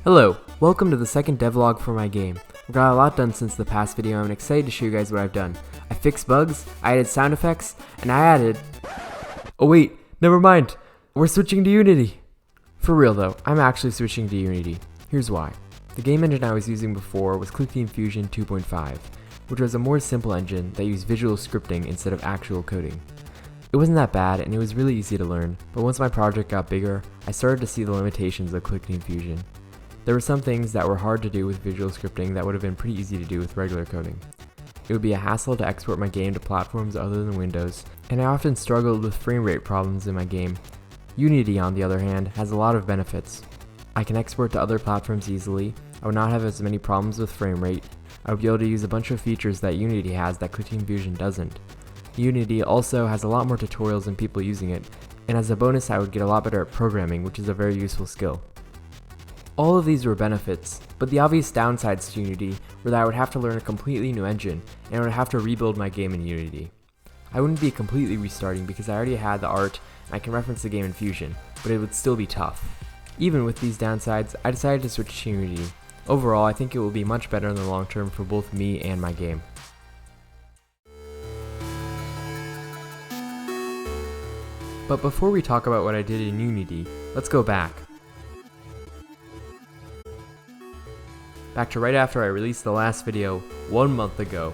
Hello, welcome to the second devlog for my game. I've got a lot done since the past video and I'm excited to show you guys what I've done. I fixed bugs, I added sound effects, and I added... Oh wait, never mind, we're switching to Unity! For real though, I'm actually switching to Unity. Here's why. The game engine I was using before was QuickTime Fusion 2.5, which was a more simple engine that used visual scripting instead of actual coding. It wasn't that bad and it was really easy to learn, but once my project got bigger, I started to see the limitations of QuickTime Fusion. There were some things that were hard to do with visual scripting that would have been pretty easy to do with regular coding. It would be a hassle to export my game to platforms other than Windows, and I often struggled with frame rate problems in my game. Unity, on the other hand, has a lot of benefits. I can export to other platforms easily, I would not have as many problems with frame rate, I would be able to use a bunch of features that Unity has that QuickTime Fusion doesn't. Unity also has a lot more tutorials and people using it, and as a bonus I would get a lot better at programming, which is a very useful skill. All of these were benefits, but the obvious downsides to Unity were that I would have to learn a completely new engine, and I would have to rebuild my game in Unity. I wouldn't be completely restarting because I already had the art and I can reference the game in Fusion, but it would still be tough. Even with these downsides, I decided to switch to Unity. Overall, I think it will be much better in the long term for both me and my game. But before we talk about what I did in Unity, let's go back. Back to right after I released the last video 2 months ago.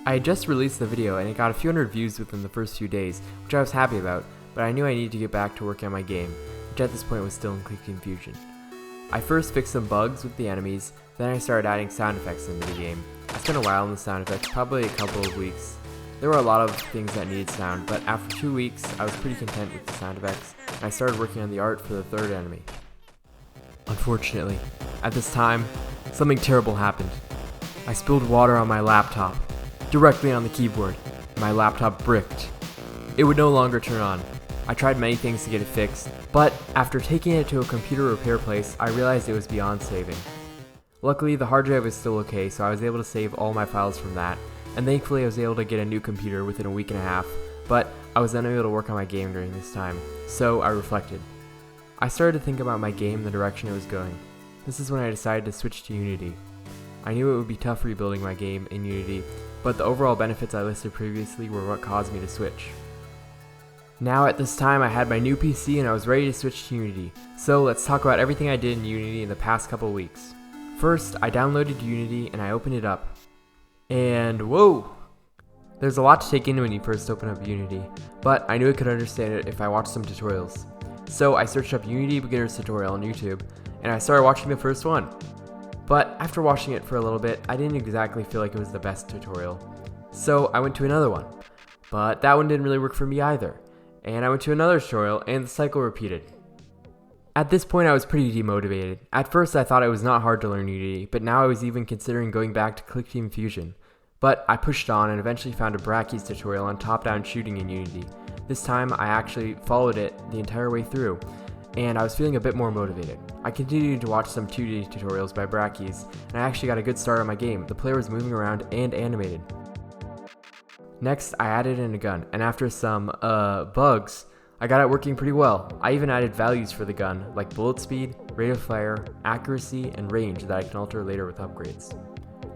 I had just released the video and it got a few hundred views within the first few days, which I was happy about, but I knew I needed to get back to working on my game, which at this point was still in QuickTime Fusion. I first fixed some bugs with the enemies, then I started adding sound effects into the game. I spent a while on the sound effects, probably a couple of weeks. There were a lot of things that needed sound, but after 2 weeks I was pretty content with the sound effects, and I started working on the art for the third enemy. Unfortunately, at this time, something terrible happened. I spilled water on my laptop, directly on the keyboard. My laptop bricked. It would no longer turn on. I tried many things to get it fixed, but after taking it to a computer repair place, I realized it was beyond saving. Luckily, the hard drive was still okay, so I was able to save all my files from that, and thankfully I was able to get a new computer within a week and a half, but I was unable to work on my game during this time, so I reflected. I started to think about my game and the direction it was going. This is when I decided to switch to Unity. I knew it would be tough rebuilding my game in Unity, but the overall benefits I listed previously were what caused me to switch. Now at this time I had my new PC and I was ready to switch to Unity, so let's talk about everything I did in Unity in the past couple weeks. First, I downloaded Unity and I opened it up. And whoa! There's a lot to take in when you first open up Unity, but I knew I could understand it if I watched some tutorials. So I searched up Unity Beginner's Tutorial on YouTube, and I started watching the first one. But after watching it for a little bit, I didn't exactly feel like it was the best tutorial. So I went to another one, but that one didn't really work for me either. And I went to another tutorial, and the cycle repeated. At this point I was pretty demotivated. At first I thought it was not hard to learn Unity, but now I was even considering going back to QuickTime Fusion. But I pushed on and eventually found a Brackeys tutorial on top-down shooting in Unity. This time I actually followed it the entire way through, and I was feeling a bit more motivated. I continued to watch some 2D tutorials by Brackeys, and I actually got a good start on my game. The player was moving around and animated. Next, I added in a gun, and after some bugs, I got it working pretty well. I even added values for the gun, like bullet speed, rate of fire, accuracy, and range that I can alter later with upgrades.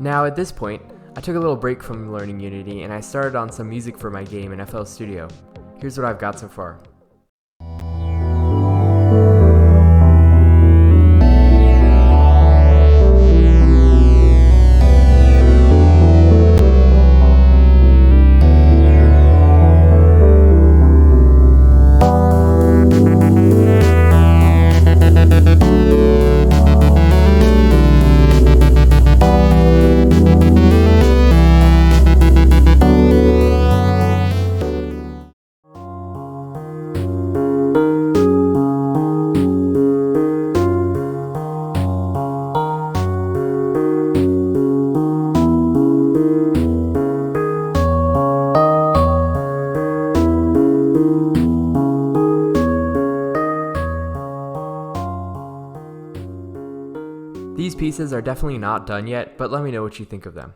Now at this point, I took a little break from learning Unity, and I started on some music for my game in FL Studio. Here's what I've got so far. These pieces are definitely not done yet, but let me know what you think of them.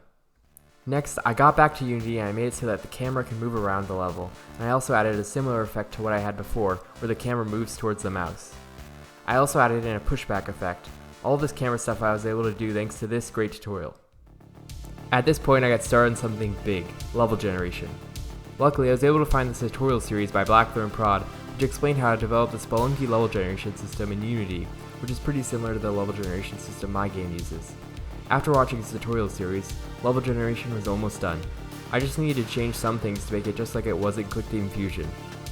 Next, I got back to Unity and I made it so that the camera can move around the level, and I also added a similar effect to what I had before, where the camera moves towards the mouse. I also added in a pushback effect. All this camera stuff I was able to do thanks to this great tutorial. At this point I got started on something big, level generation. Luckily I was able to find this tutorial series by Blackthorn Prod, which explained how to develop the Spelunky level generation system in Unity, which is pretty similar to the level generation system my game uses. After watching this tutorial series, level generation was almost done. I just needed to change some things to make it just like it was in Quick Game Fusion.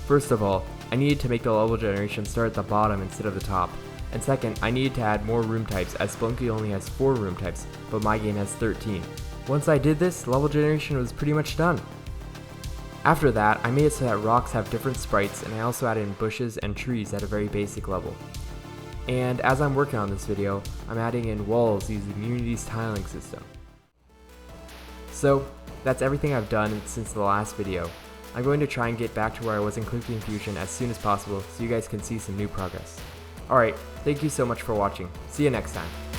First of all, I needed to make the level generation start at the bottom instead of the top. And second, I needed to add more room types as Spelunky only has 4 room types, but my game has 13. Once I did this, level generation was pretty much done. After that, I made it so that rocks have different sprites, and I also added in bushes and trees at a very basic level. And as I'm working on this video, I'm adding in walls using Unity's tiling system. So, that's everything I've done since the last video. I'm going to try and get back to where I was in Quick Game Fusion as soon as possible so you guys can see some new progress. Alright, thank you so much for watching. See you next time.